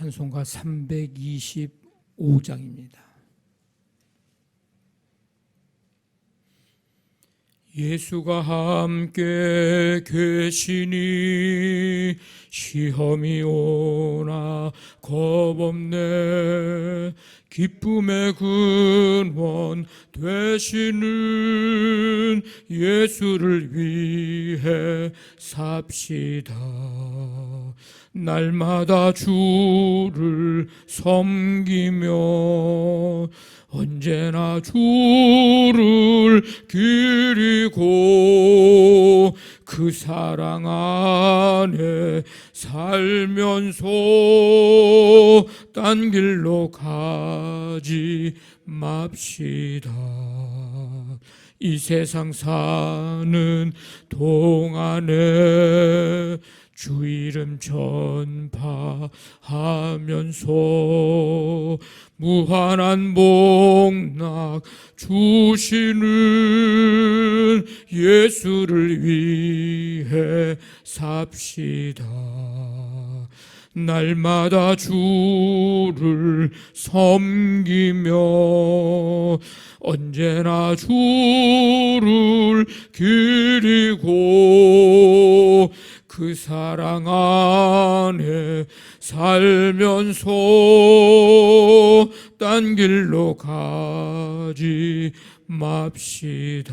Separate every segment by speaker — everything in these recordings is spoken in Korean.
Speaker 1: 찬송가 325장입니다. 예수가 함께 계시니 시험이 오나 겁없네. 기쁨의 근원 되시는 예수를 위해 삽시다. 날마다 주를 섬기며 언제나 주를 기리고 그 사랑 안에 살면서 딴 길로 가지 맙시다. 이 세상 사는 동안에 주 이름 전파하면서 무한한 복락 주시는 예수를 위해 삽시다. 날마다 주를 섬기며 언제나 주를 기리고 그 사랑 안에 살면서 딴 길로 가지 맙시다.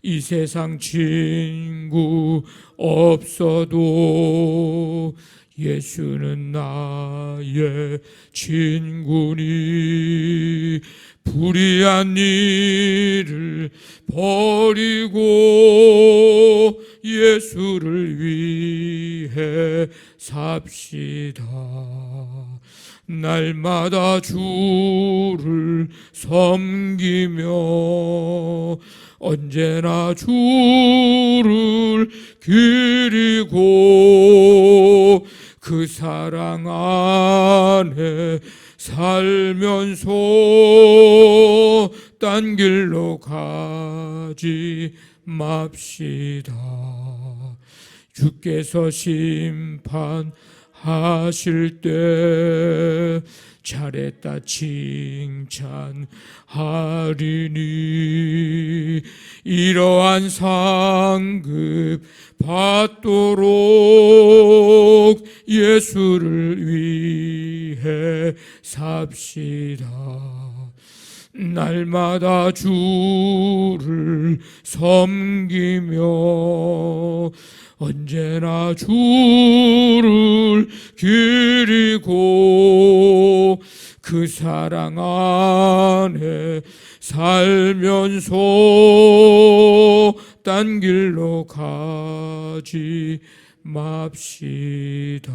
Speaker 1: 이 세상 친구 없어도 예수는 나의 친구니 불의한 일을 버리고 예수를 위해 삽시다. 날마다 주를 섬기며 언제나 주를 기리고 그 사랑 안에 살면서 딴 길로 가지 맙시다. 주께서 심판하실 때 잘했다 칭찬하리니 이러한 상급 받도록 예수를 위해 삽시다. 날마다 주를 섬기며 언제나 주를 기리고 그 사랑 안에 살면서 딴 길로 가지 맙시다.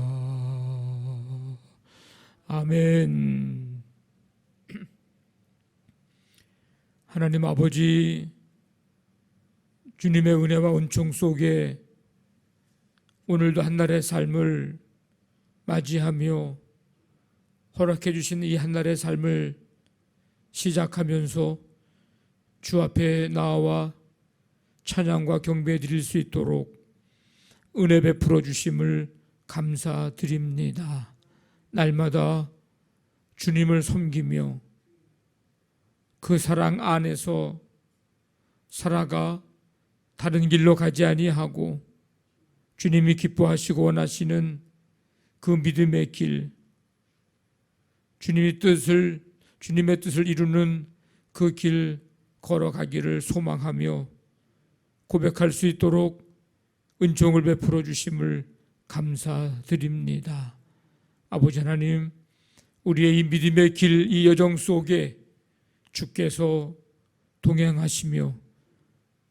Speaker 1: 아멘. 하나님 아버지, 주님의 은혜와 은총 속에 오늘도 한날의 삶을 맞이하며 허락해 주신 이 한날의 삶을 시작하면서 주 앞에 나와 찬양과 경배 드릴 수 있도록 은혜 베풀어 주심을 감사드립니다. 날마다 주님을 섬기며 그 사랑 안에서 살아가 다른 길로 가지 아니하고 주님이 기뻐하시고 원하시는 그 믿음의 길, 주님의 뜻을 이루는 그 길 걸어가기를 소망하며 고백할 수 있도록 은총을 베풀어 주심을 감사드립니다. 아버지 하나님, 우리의 이 믿음의 길, 이 여정 속에 주께서 동행하시며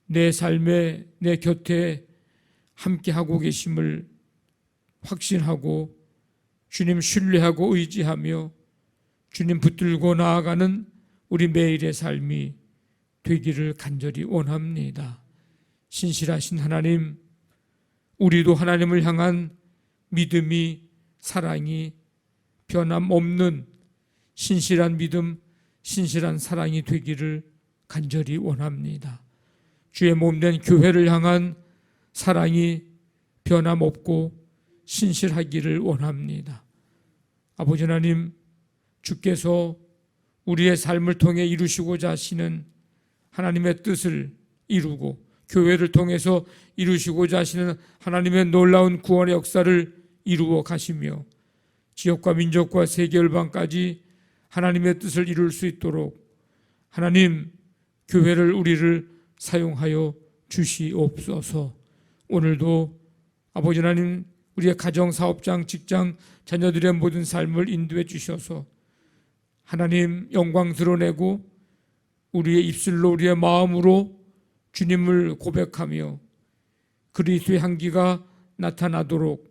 Speaker 1: 내 삶에, 내 곁에 함께하고 계심을 확신하고 주님 신뢰하고 의지하며 주님 붙들고 나아가는 우리 매일의 삶이 되기를 간절히 원합니다. 신실하신 하나님, 우리도 하나님을 향한 믿음이, 사랑이 변함없는 신실한 믿음, 신실한 사랑이 되기를 간절히 원합니다. 주의 몸된 교회를 향한 사랑이 변함없고 신실하기를 원합니다. 아버지 하나님, 주께서 우리의 삶을 통해 이루시고자 하시는 하나님의 뜻을 이루고 교회를 통해서 이루시고자 하시는 하나님의 놀라운 구원의 역사를 이루어 가시며 지역과 민족과 세계 열방까지 하나님의 뜻을 이룰 수 있도록 하나님, 교회를 우리를 사용하여 주시옵소서. 오늘도 아버지 하나님, 우리의 가정, 사업장, 직장, 자녀들의 모든 삶을 인도해 주셔서 하나님 영광 드러내고 우리의 입술로 우리의 마음으로 주님을 고백하며 그리스도의 향기가 나타나도록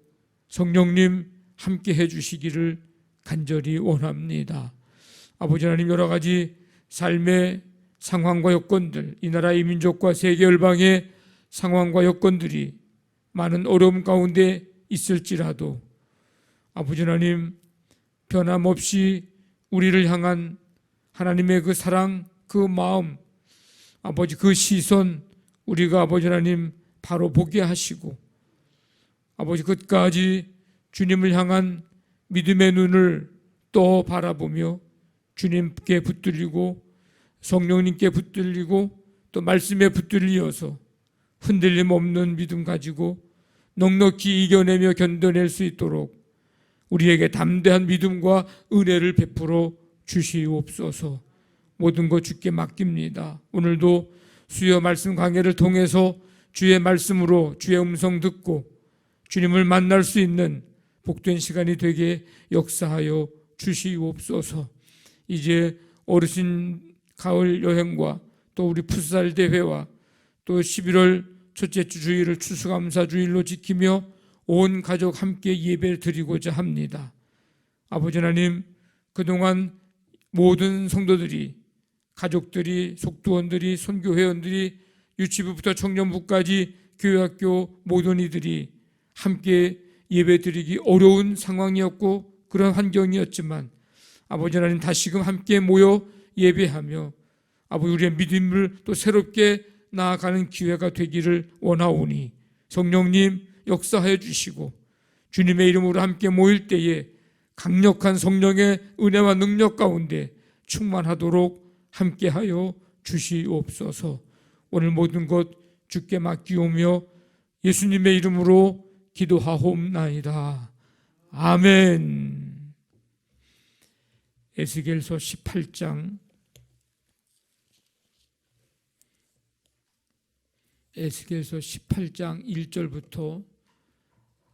Speaker 1: 성령님 함께 해주시기를 간절히 원합니다. 아버지 하나님, 여러 가지 삶의 상황과 여건들, 이 나라의 민족과 세계 열방의 상황과 여건들이 많은 어려움 가운데 있을지라도 아버지 하나님, 변함없이 우리를 향한 하나님의 그 사랑, 그 마음, 아버지 그 시선, 우리가 아버지 하나님 바로 보게 하시고 아버지 끝까지 주님을 향한 믿음의 눈을 또 바라보며 주님께 붙들리고 성령님께 붙들리고 또 말씀에 붙들리어서 흔들림 없는 믿음 가지고 넉넉히 이겨내며 견뎌낼 수 있도록 우리에게 담대한 믿음과 은혜를 베풀어 주시옵소서. 모든 것 주께 맡깁니다. 오늘도 수요 말씀 강해를 통해서 주의 말씀으로 주의 음성 듣고 주님을 만날 수 있는 복된 시간이 되게 역사하여 주시옵소서. 이제 어르신 가을 여행과 또 우리 풋살 대회와 또 11월 첫째 주 주일을 추수감사 주일로 지키며 온 가족 함께 예배를 드리고자 합니다. 아버지 하나님, 그동안 모든 성도들이, 가족들이, 속두원들이, 선교회원들이, 유치부부터 청년부까지 교회학교 모든 이들이 함께 예배 드리기 어려운 상황이었고 그런 환경이었지만 아버지 하나님, 다시금 함께 모여 예배하며 아버지 우리의 믿음을 또 새롭게 나아가는 기회가 되기를 원하오니 성령님 역사해 주시고 주님의 이름으로 함께 모일 때에 강력한 성령의 은혜와 능력 가운데 충만하도록 함께하여 주시옵소서. 오늘 모든 것 주께 맡기오며 예수님의 이름으로 기도하옵나이다. 아멘. 에스겔서 18장 에스겔서 18장 1절부터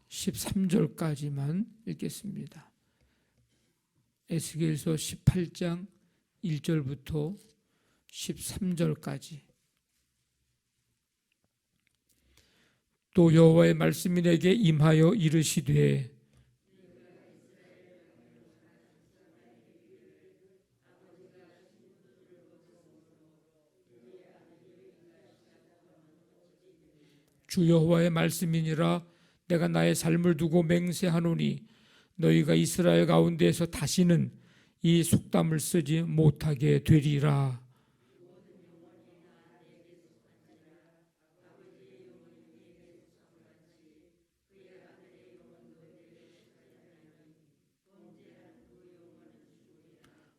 Speaker 1: 13절까지만 읽겠습니다. 에스겔서 18장 1절부터 13절까지. 또 여호와의 말씀이 내게 임하여 이르시되 주 여호와의 말씀이니라. 내가 나의 삶을 두고 맹세하노니 너희가 이스라엘 가운데에서 다시는 이 속담을 쓰지 못하게 되리라.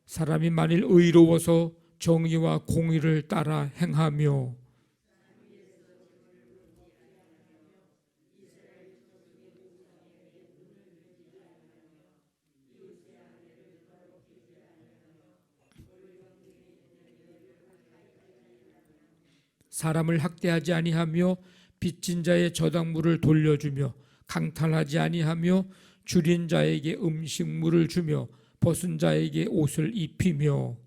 Speaker 1: 사람이 만일 의로워서 정의와 공의를 따라 행하며 사람을 학대하지 아니하며 빚진 자의 저당물을 돌려주며 강탈하지 아니하며 줄인 자에게 음식물을 주며 벗은 자에게 옷을 입히며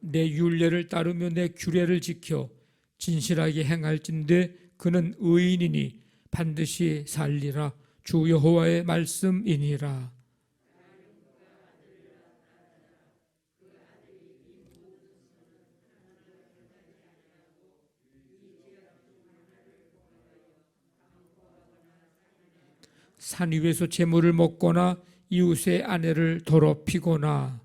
Speaker 1: 내 율례를 따르며 내 규례를 지켜 진실하게 행할진대 그는 의인이니 반드시 살리라. 주 여호와의 말씀이니라. 산 위에서 재물을 먹거나 이웃의 아내를 더럽히거나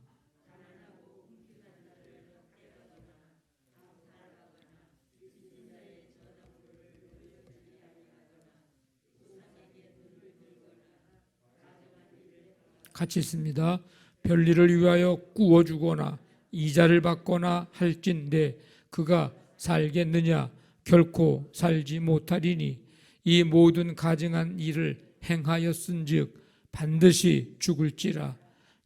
Speaker 1: 같이 있습니다. 별일을 위하여 구워주거나 이자를 받거나 할진대 그가 살겠느냐? 결코 살지 못하리니 이 모든 가증한 일을 행하였은즉 반드시 죽을지라.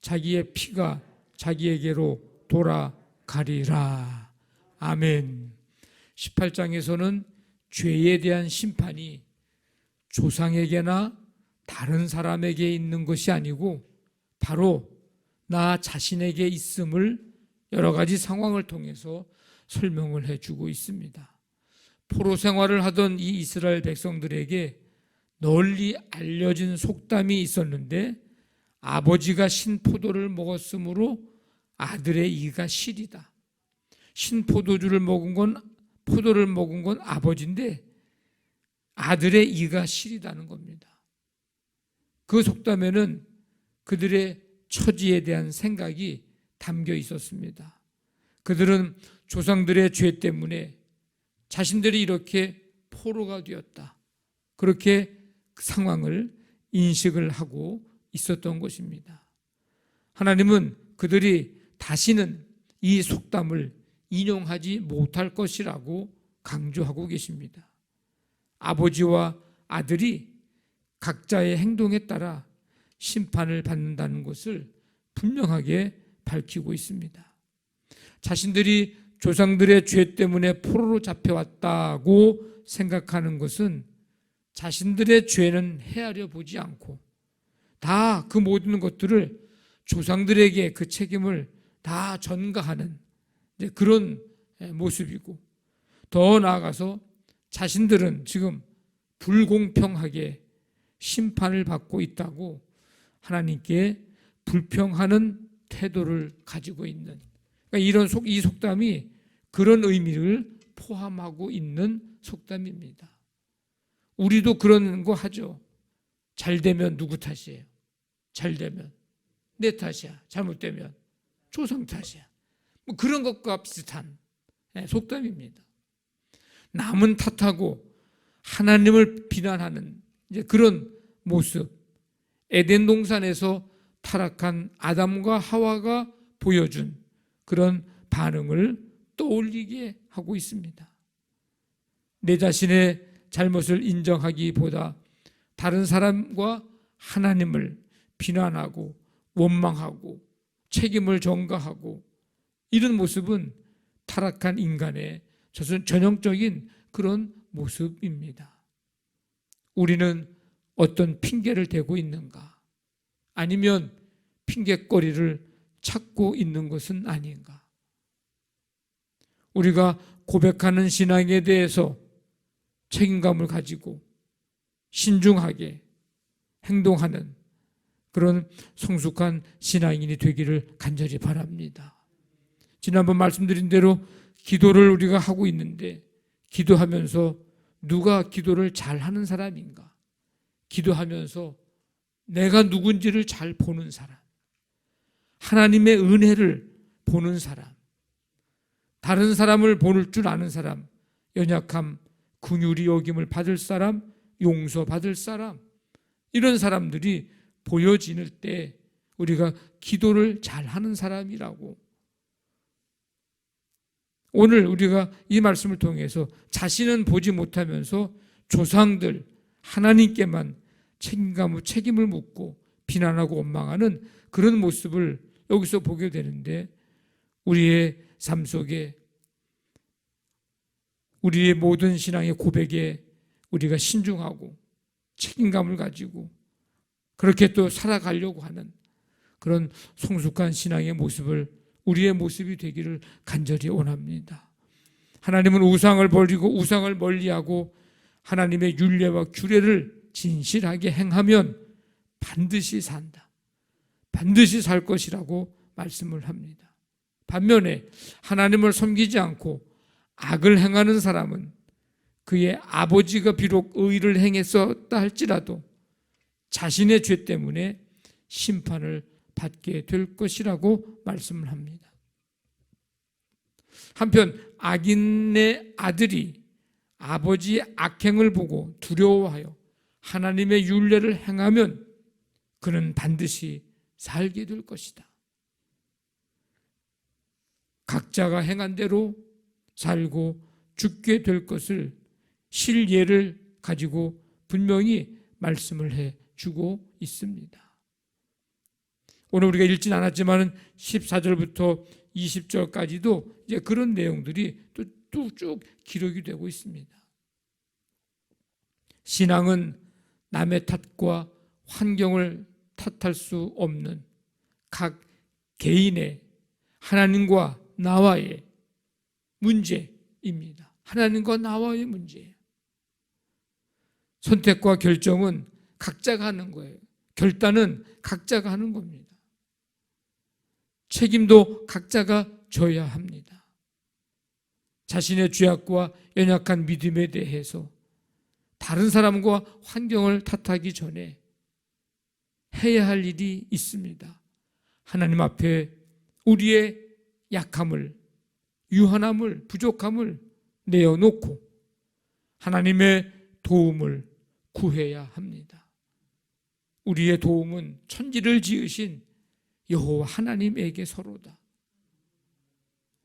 Speaker 1: 자기의 피가 자기에게로 돌아가리라. 아멘. 18장에서는 죄에 대한 심판이 조상에게나 다른 사람에게 있는 것이 아니고 바로 나 자신에게 있음을 여러 가지 상황을 통해서 설명을 해주고 있습니다. 포로 생활을 하던 이 이스라엘 백성들에게 널리 알려진 속담이 있었는데 아버지가 신포도를 먹었으므로 아들의 이가 시리다. 신포도주를 먹은 건 포도를 먹은 건 아버지인데 아들의 이가 시리다는 겁니다. 그 속담에는 그들의 처지에 대한 생각이 담겨 있었습니다. 그들은 조상들의 죄 때문에 자신들이 이렇게 포로가 되었다. 그렇게 그 상황을 인식을 하고 있었던 것입니다. 하나님은 그들이 다시는 이 속담을 인용하지 못할 것이라고 강조하고 계십니다. 아버지와 아들이 각자의 행동에 따라 심판을 받는다는 것을 분명하게 밝히고 있습니다. 자신들이 조상들의 죄 때문에 포로로 잡혀왔다고 생각하는 것은 자신들의 죄는 헤아려 보지 않고 다 그 모든 것들을 조상들에게 그 책임을 다 전가하는 그런 모습이고, 더 나아가서 자신들은 지금 불공평하게 심판을 받고 있다고 하나님께 불평하는 태도를 가지고 있는, 그러니까 이 속담이 그런 의미를 포함하고 있는 속담입니다. 우리도 그런 거 하죠. 잘 되면 누구 탓이에요? 잘 되면 내 탓이야. 잘못되면 조상 탓이야. 뭐 그런 것과 비슷한 속담입니다. 남은 탓하고 하나님을 비난하는 이제 그런 모습, 에덴 동산에서 타락한 아담과 하와가 보여준 그런 반응을 떠올리게 하고 있습니다. 내 자신의 잘못을 인정하기보다 다른 사람과 하나님을 비난하고 원망하고 책임을 전가하고 이런 모습은 타락한 인간의 전형적인 그런 모습입니다. 우리는 어떤 핑계를 대고 있는가? 아니면 핑계거리를 찾고 있는 것은 아닌가? 우리가 고백하는 신앙에 대해서 책임감을 가지고 신중하게 행동하는 그런 성숙한 신앙인이 되기를 간절히 바랍니다. 지난번 말씀드린 대로 기도를 우리가 하고 있는데 기도하면서 누가 기도를 잘하는 사람인가? 기도하면서 내가 누군지를 잘 보는 사람, 하나님의 은혜를 보는 사람, 다른 사람을 볼 줄 아는 사람, 연약함, 긍휼히 여김을 받을 사람, 용서받을 사람, 이런 사람들이 보여질 때 우리가 기도를 잘하는 사람이라고, 오늘 우리가 이 말씀을 통해서 자신은 보지 못하면서 조상들, 하나님께만 책임을 묻고 비난하고 원망하는 그런 모습을 여기서 보게 되는데, 우리의 삶 속에 우리의 모든 신앙의 고백에 우리가 신중하고 책임감을 가지고 그렇게 또 살아가려고 하는 그런 성숙한 신앙의 모습을, 우리의 모습이 되기를 간절히 원합니다. 하나님은 우상을 버리고 우상을 멀리하고 하나님의 율례와 규례를 진실하게 행하면 반드시 산다, 반드시 살 것이라고 말씀을 합니다. 반면에 하나님을 섬기지 않고 악을 행하는 사람은 그의 아버지가 비록 의를 행했었다 할지라도 자신의 죄 때문에 심판을 받게 될 것이라고 말씀을 합니다. 한편 악인의 아들이 아버지의 악행을 보고 두려워하여 하나님의 율례를 행하면 그는 반드시 살게 될 것이다. 각자가 행한 대로 살고 죽게 될 것을 실예를 가지고 분명히 말씀을 해주고 있습니다. 오늘 우리가 읽진 않았지만 14절부터 20절까지도 이제 그런 내용들이 또 쭉 기록이 되고 있습니다. 신앙은 남의 탓과 환경을 탓할 수 없는 각 개인의 하나님과 나와의 문제입니다. 하나님과 나와의 문제예요. 선택과 결정은 각자가 하는 거예요. 결단은 각자가 하는 겁니다. 책임도 각자가 져야 합니다. 자신의 죄악과 연약한 믿음에 대해서 다른 사람과 환경을 탓하기 전에 해야 할 일이 있습니다. 하나님 앞에 우리의 약함을, 유한함을, 부족함을 내어놓고 하나님의 도움을 구해야 합니다. 우리의 도움은 천지를 지으신 여호와 하나님에게서로다.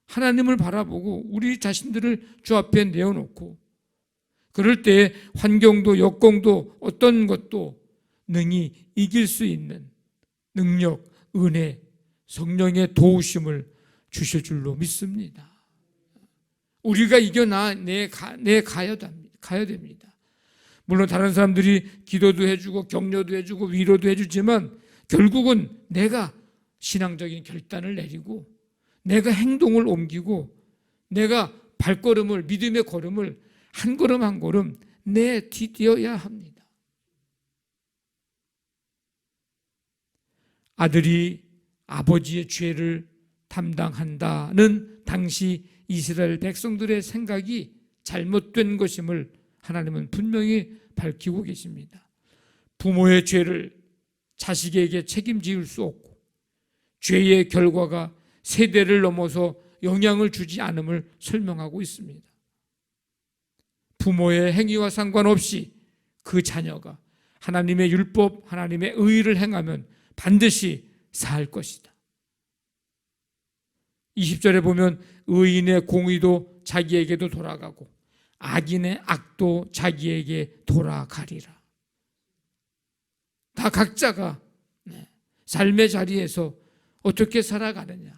Speaker 1: 하나님을 바라보고 우리 자신들을 주 앞에 내어놓고 그럴 때 환경도 역경도 어떤 것도 능히 이길 수 있는 능력, 은혜, 성령의 도우심을 주실 줄로 믿습니다. 우리가 가야 됩니다. 물론 다른 사람들이 기도도 해주고 격려도 해주고 위로도 해주지만 결국은 내가 신앙적인 결단을 내리고 내가 행동을 옮기고 내가 발걸음을, 믿음의 걸음을 한 걸음 한 걸음 내디뎌야 합니다. 아들이 아버지의 죄를 담당한다는 당시 이스라엘 백성들의 생각이 잘못된 것임을 하나님은 분명히 밝히고 계십니다. 부모의 죄를 자식에게 책임질 수 없고 죄의 결과가 세대를 넘어서 영향을 주지 않음을 설명하고 있습니다. 부모의 행위와 상관없이 그 자녀가 하나님의 율법, 하나님의 의를 행하면 반드시 살 것이다. 20절에 보면 의인의 공의도 자기에게도 돌아가고 악인의 악도 자기에게 돌아가리라. 다 각자가 삶의 자리에서 어떻게 살아가느냐,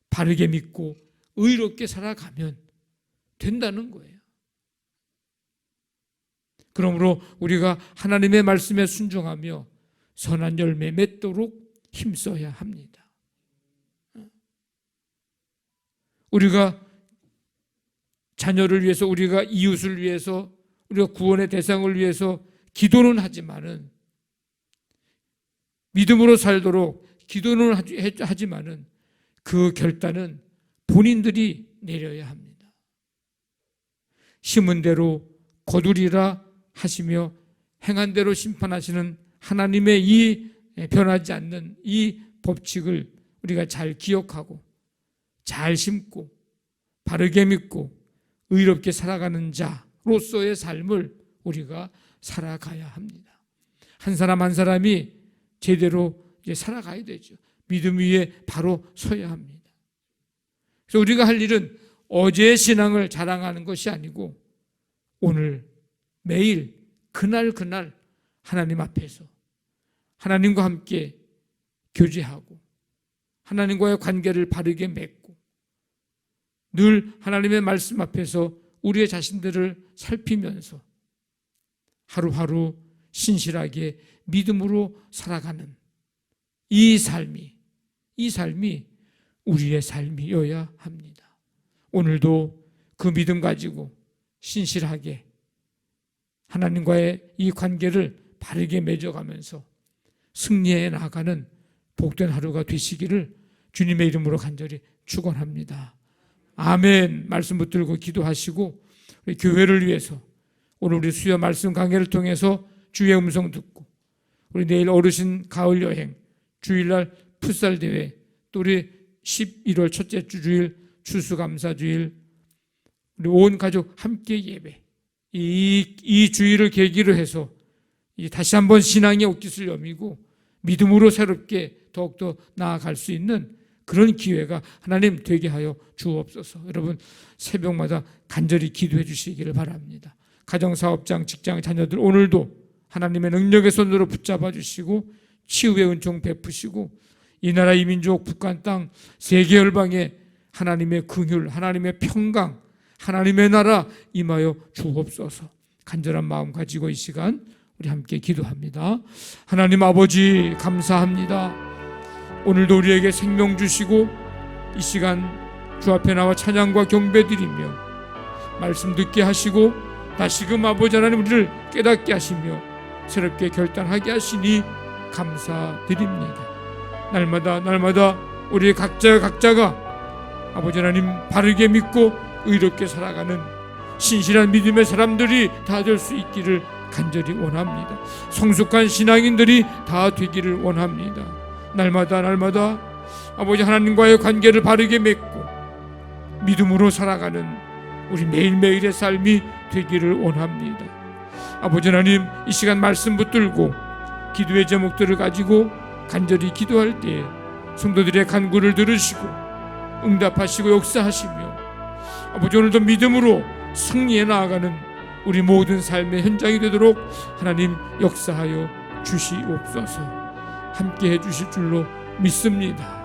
Speaker 1: 바르게 믿고 의롭게 살아가면 된다는 거예요. 그러므로 우리가 하나님의 말씀에 순종하며 선한 열매 맺도록 힘써야 합니다. 우리가 자녀를 위해서, 우리가 이웃을 위해서, 우리가 구원의 대상을 위해서 기도는 하지만은, 믿음으로 살도록 기도는 하지만은 그 결단은 본인들이 내려야 합니다. 심은 대로 거두리라 하시며 행한 대로 심판하시는 하나님의 이 변하지 않는 이 법칙을 우리가 잘 기억하고 잘 심고 바르게 믿고 의롭게 살아가는 자로서의 삶을 우리가 살아가야 합니다. 한 사람 한 사람이 제대로 살아가야 되죠. 믿음 위에 바로 서야 합니다. 그래서 우리가 할 일은 어제의 신앙을 자랑하는 것이 아니고 오늘 매일 그날 하나님 앞에서 하나님과 함께 교제하고 하나님과의 관계를 바르게 맺고 늘 하나님의 말씀 앞에서 우리의 자신들을 살피면서 하루하루 신실하게 믿음으로 살아가는 이 삶이 우리의 삶이어야 합니다. 오늘도 그 믿음 가지고 신실하게 하나님과의 이 관계를 바르게 맺어가면서 승리해 나가는 복된 하루가 되시기를 주님의 이름으로 간절히 축원합니다. 아멘. 말씀 붙들고 기도하시고 우리 교회를 위해서 오늘 우리 수요 말씀 강해를 통해서 주의 음성 듣고 우리 내일 어르신 가을 여행, 주일날 풋살 대회, 또 우리 11월 첫째 주 주일 추수감사주일, 우리 온 가족 함께 예배, 이 주일을 계기로 해서 다시 한번 신앙의 옷깃을 여미고 믿음으로 새롭게 더욱더 나아갈 수 있는 그런 기회가 하나님 되게 하여 주옵소서. 여러분 새벽마다 간절히 기도해 주시기를 바랍니다. 가정사업장, 직장, 자녀들 오늘도 하나님의 능력의 손으로 붙잡아 주시고 치유의 은총 베푸시고 이 나라 이 민족 북한 땅 세계 열방에 하나님의 긍휼, 하나님의 평강, 하나님의 나라 임하여 주옵소서. 간절한 마음 가지고 이 시간 우리 함께 기도합니다. 하나님 아버지 감사합니다. 오늘도 우리에게 생명 주시고 이 시간 주 앞에 나와 찬양과 경배드리며 말씀 듣게 하시고 다시금 아버지 하나님 우리를 깨닫게 하시며 새롭게 결단하게 하시니 감사드립니다. 날마다 우리 각자가 아버지 하나님 바르게 믿고 의롭게 살아가는 신실한 믿음의 사람들이 다 될 수 있기를 간절히 원합니다. 성숙한 신앙인들이 다 되기를 원합니다. 날마다 아버지 하나님과의 관계를 바르게 맺고 믿음으로 살아가는 우리 매일매일의 삶이 되기를 원합니다. 아버지 하나님 이 시간 말씀 붙들고 기도의 제목들을 가지고 간절히 기도할 때에 성도들의 간구를 들으시고 응답하시고 역사하시며 아버지 오늘도 믿음으로 승리해 나아가는 우리 모든 삶의 현장이 되도록 하나님 역사하여 주시옵소서. 함께 해주실 줄로 믿습니다.